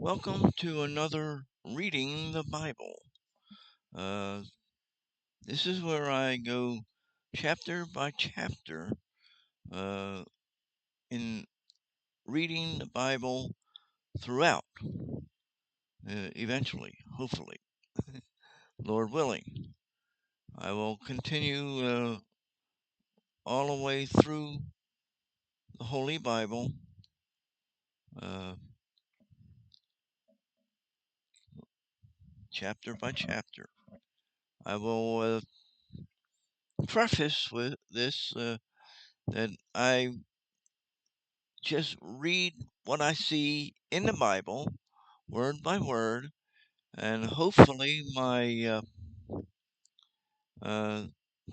Welcome to another Reading the Bible. Uh, this is where I go chapter by chapter uh, in reading the Bible throughout, eventually, hopefully, Lord willing. I will continue all the way through the Holy Bible, uh, chapter by chapter. I will preface with this that I just read what I see in the Bible, word by word, and hopefully my uh,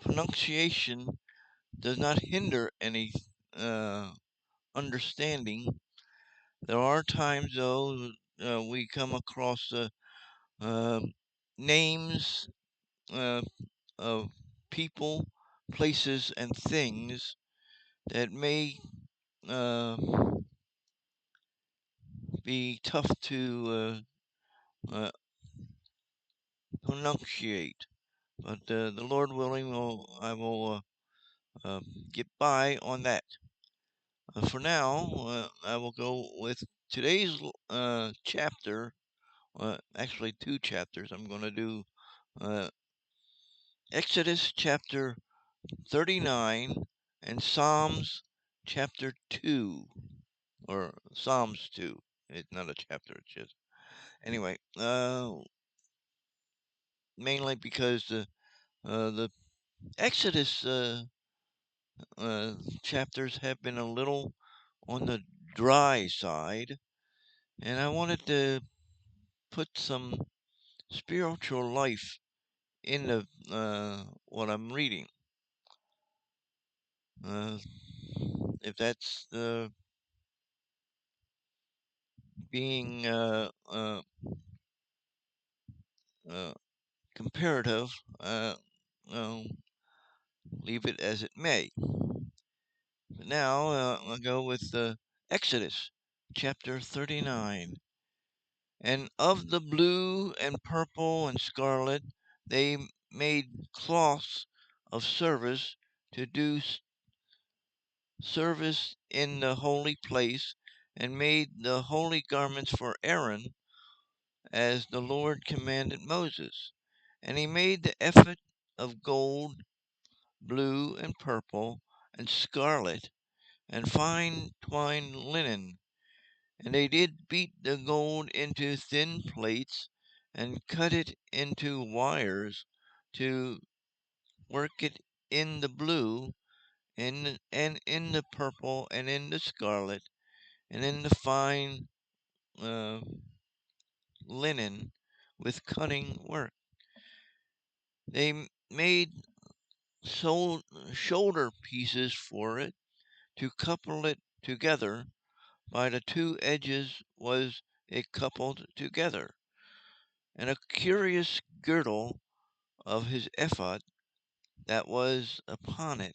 pronunciation does not hinder any uh, understanding. There are times, though, we come across uh, names uh, of people, places, and things that may uh, be tough to pronunciate. But the Lord willing, I will uh, get by on that. For now, I will go with today's chapter. Actually, two chapters. I'm going to do uh, Exodus chapter 39 and Psalms chapter 2, or Psalms 2. It's not a chapter, it's just. Anyway, mainly because the Exodus uh, chapters have been a little on the dry side, and I wanted to put some spiritual life in the what I'm reading. Uh, if that's being uh, comparative, well, leave it as it may. But now I'll go with Exodus chapter 39. And of the blue and purple and scarlet they made cloths of service to do service in the holy place, and made the holy garments for Aaron, as the Lord commanded Moses. And he made the ephod of gold, blue, and purple, and scarlet, and fine twined linen. And they did beat the gold into thin plates, and cut it into wires, to work it in the blue, and in the purple, and in the scarlet, and in the fine uh, linen, with cunning work. They made shoulder pieces for it, to couple it together. By the two edges was it coupled together. And a curious girdle of his ephod that was upon it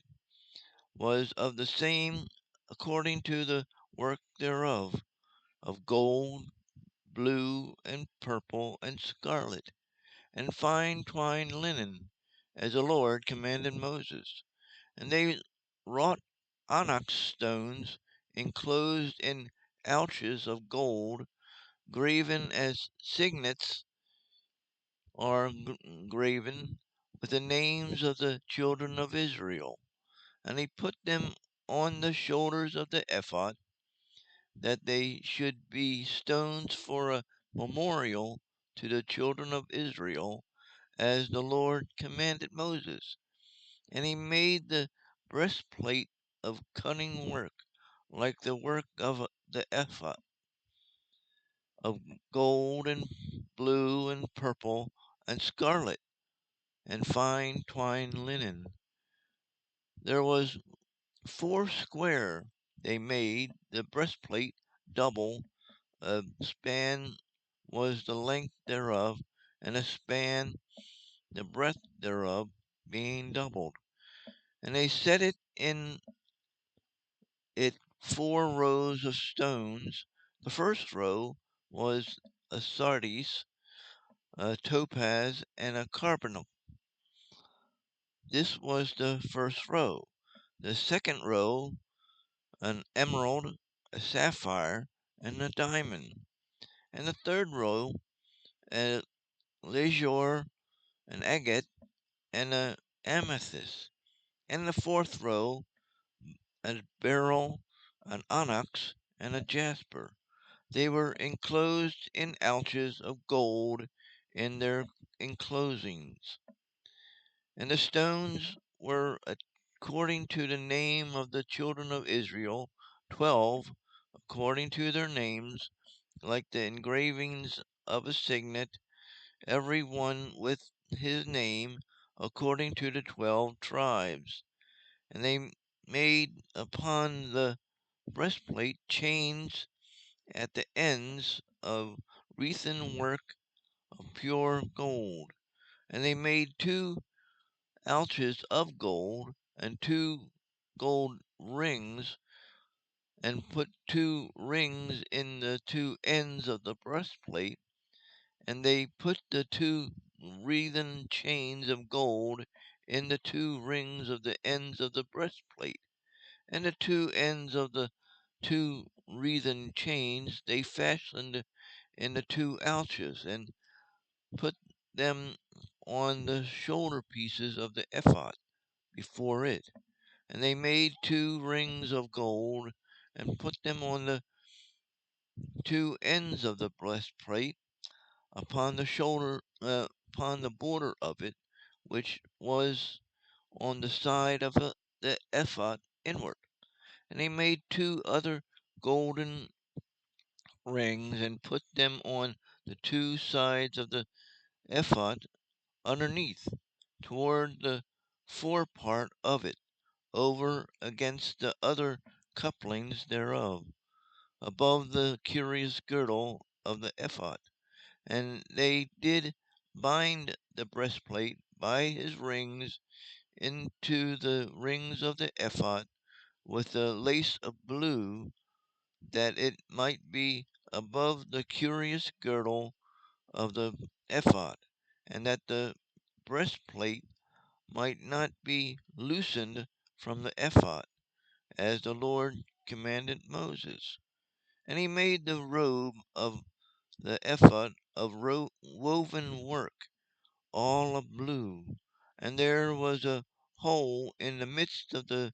was of the same, according to the work thereof, of gold, blue, and purple, and scarlet, and fine twined linen, as the Lord commanded Moses. And they wrought onyx stones enclosed in ouches of gold, graven as signets are graven with the names of the children of Israel. And he put them on the shoulders of the ephod, that they should be stones for a memorial to the children of Israel, as the Lord commanded Moses. And he made the breastplate of cunning work, like the work of the ephod, of gold and blue and purple and scarlet and fine twined linen. There was foursquare. They made the breastplate double. A span was the length thereof, and a span the breadth thereof, being doubled. And they set it in it four rows of stones. The first row was a sardius, a topaz, and a carbuncle. This was the first row. The second row, an emerald, a sapphire, and a diamond. And the third row, a lazur, an agate, and a amethyst. And the fourth row, a beryl, an onyx, and a jasper. They were enclosed in ouches of gold in their enclosings. And the stones were according to the name of the children of Israel, 12, according to their names, like the engravings of a signet, every one with his name, according to the 12 tribes. And they made upon the breastplate chains at the ends of wreathen work of pure gold. And they made 2 ouches of gold, and 2 gold rings, and put 2 rings in the 2 ends of the breastplate. And they put the 2 wreathen chains of gold in the 2 rings of the ends of the breastplate. And the 2 ends of the 2 wreathen chains they fastened in the 2 ouches, and put them on the shoulder pieces of the ephod before it. And they made 2 rings of gold, and put them on the 2 ends of the breastplate, upon the shoulder, upon the border of it, which was on the side of the ephod inward. And they made 2 other golden rings, and put them on the 2 sides of the ephod underneath, toward the forepart of it, over against the other couplings thereof, above the curious girdle of the ephod. And they did bind the breastplate by his rings into the rings of the ephod with a lace of blue, that it might be above the curious girdle of the ephod, and that the breastplate might not be loosened from the ephod, as the Lord commanded Moses. And he made the robe of the ephod of woven work, all of blue. And there was a hole in the midst of the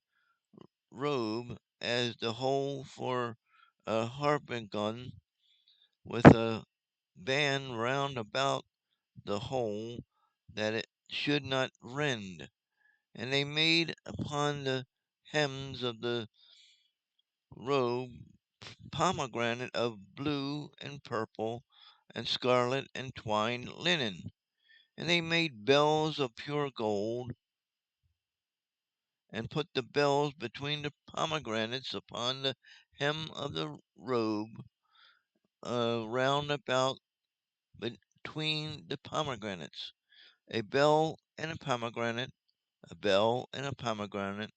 robe, as the hole for a harpagon, with a band round about the hole, that it should not rend. And they made upon the hems of the robe pomegranate of blue and purple and scarlet and twined linen. And they made bells of pure gold, and put the bells between the pomegranates upon the hem of the robe, round about between the pomegranates. A bell and a pomegranate, a bell and a pomegranate,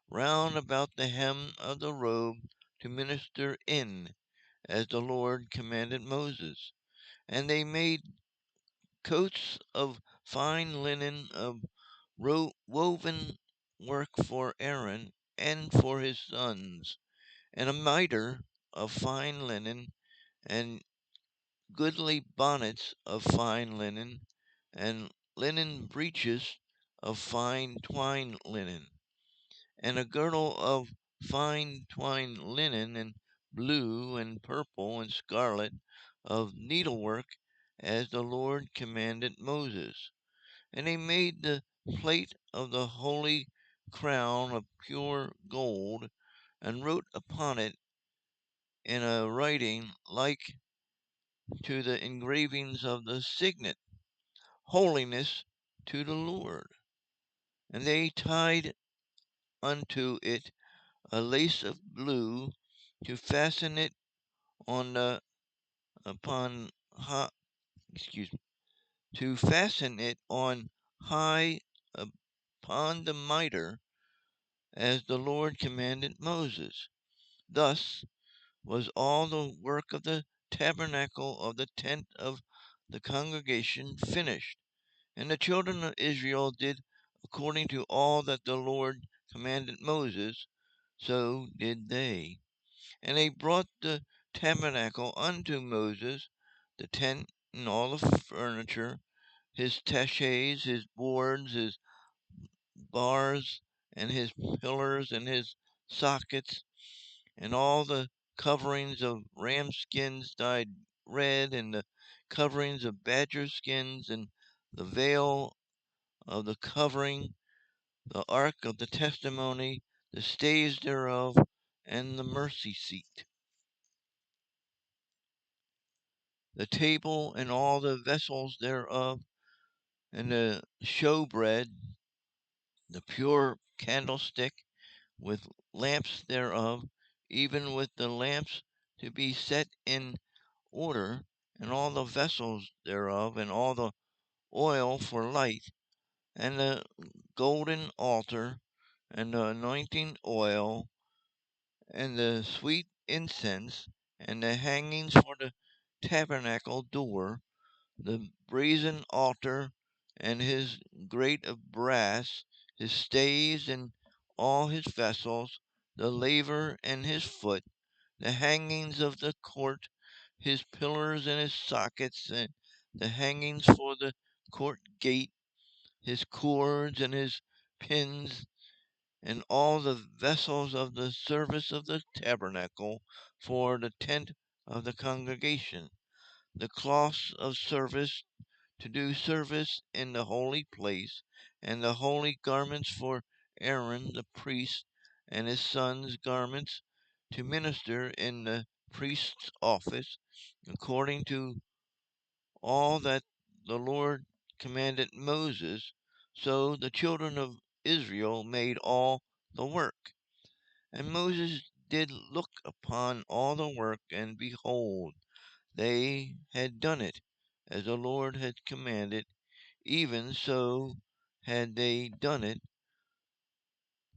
round about the hem of the robe, to minister in, as the Lord commanded Moses. And they made coats of fine linen of woven work for Aaron and for his sons, and a mitre of fine linen, and goodly bonnets of fine linen, and linen breeches of fine twined linen, and a girdle of fine twined linen, and blue and purple and scarlet, of needlework, as the Lord commanded Moses. And they made the plate of the holy crown of pure gold, and wrote upon it in a writing like to the engravings of the signet, Holiness to the Lord. And they tied unto it a lace of blue, to fasten it on the upon high, excuse me, to fasten it on high upon the mitre, as the Lord commanded Moses. Thus was all the work of the tabernacle of the tent of the congregation finished. And the children of Israel did according to all that the Lord commanded Moses, so did they. And they brought the tabernacle unto Moses, the tent and all the furniture, his taches, his boards, his bars, and his pillars, and his sockets, and all the coverings of ram skins dyed red, and the coverings of badger skins, and the veil of the covering, the ark of the testimony, the stays thereof, and the mercy seat, the table and all the vessels thereof, and the showbread, the pure candlestick, with lamps thereof, even with the lamps to be set in order, and all the vessels thereof, and all the oil for light, and the golden altar, and the anointing oil, and the sweet incense, and the hangings for the tabernacle door, the brazen altar, and his grate of brass, his stays and all his vessels, the laver and his foot, the hangings of the court, his pillars and his sockets, and the hangings for the court gate, his cords and his pins, and all the vessels of the service of the tabernacle for the tent of the congregation, the cloths of service to do service in the holy place, and the holy garments for Aaron the priest, and his sons' garments to minister in the priest's office, according to all that the Lord commanded Moses. So the children of Israel made all the work. And Moses did look upon all the work, and behold, they had done it, as the Lord had commanded, even so had they done it,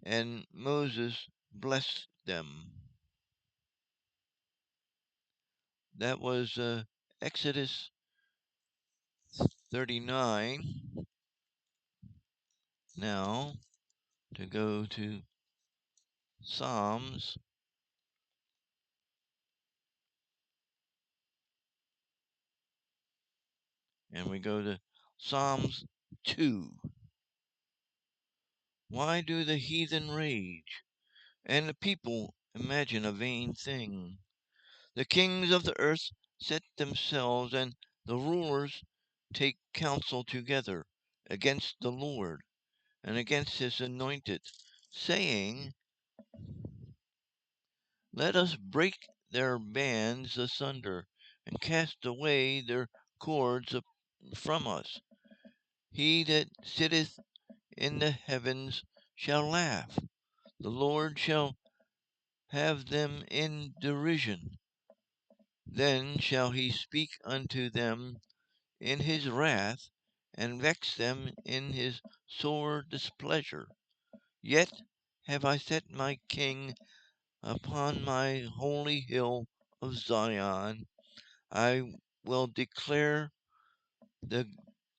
and Moses blessed them. That was Exodus 39. Now, to go to Psalms, and we go to Psalms 2. Why do the heathen rage, and the people imagine a vain thing? The kings of the earth set themselves, and the rulers take counsel together against the Lord and against his anointed, saying, let us break their bands asunder, and cast away their cords from us. He that sitteth in the heavens shall laugh. The Lord shall have them in derision. Then shall he speak unto them in his wrath, and vex them in his sore displeasure. Yet have I set my king upon my holy hill of Zion. I will declare the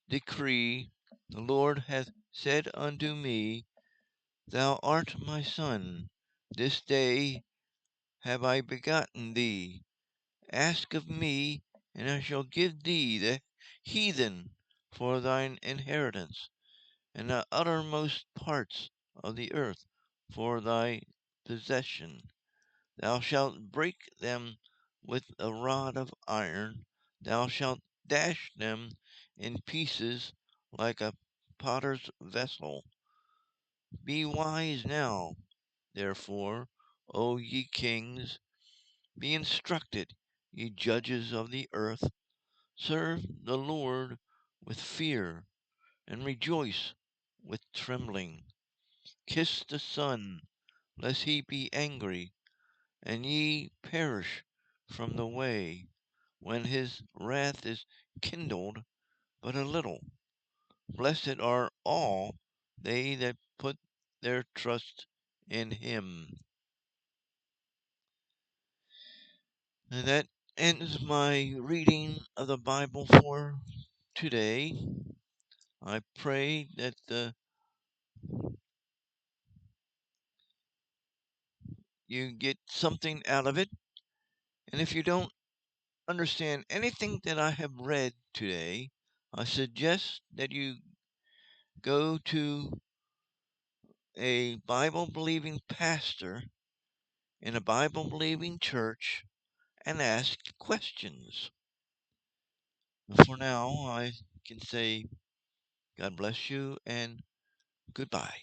decree. The Lord hath said unto me, thou art my son. This day have I begotten thee. Ask of me, and I shall give thee the heathen for thine inheritance, and the uttermost parts of the earth for thy possession. Thou shalt break them with a rod of iron, thou shalt dash them in pieces like a potter's vessel. Be wise now, therefore, O ye kings, be instructed, ye judges of the earth. Serve the Lord with fear, and rejoice with trembling. Kiss the Son, lest he be angry, and ye perish from the way, when his wrath is kindled but a little. Blessed are all they that put their trust in him. And that ends my reading of the Bible for today. I pray that you get something out of it. And if you don't understand anything that I have read today, I suggest that you go to a Bible believing pastor in a Bible believing church and ask questions. For now, I can say God bless you and goodbye.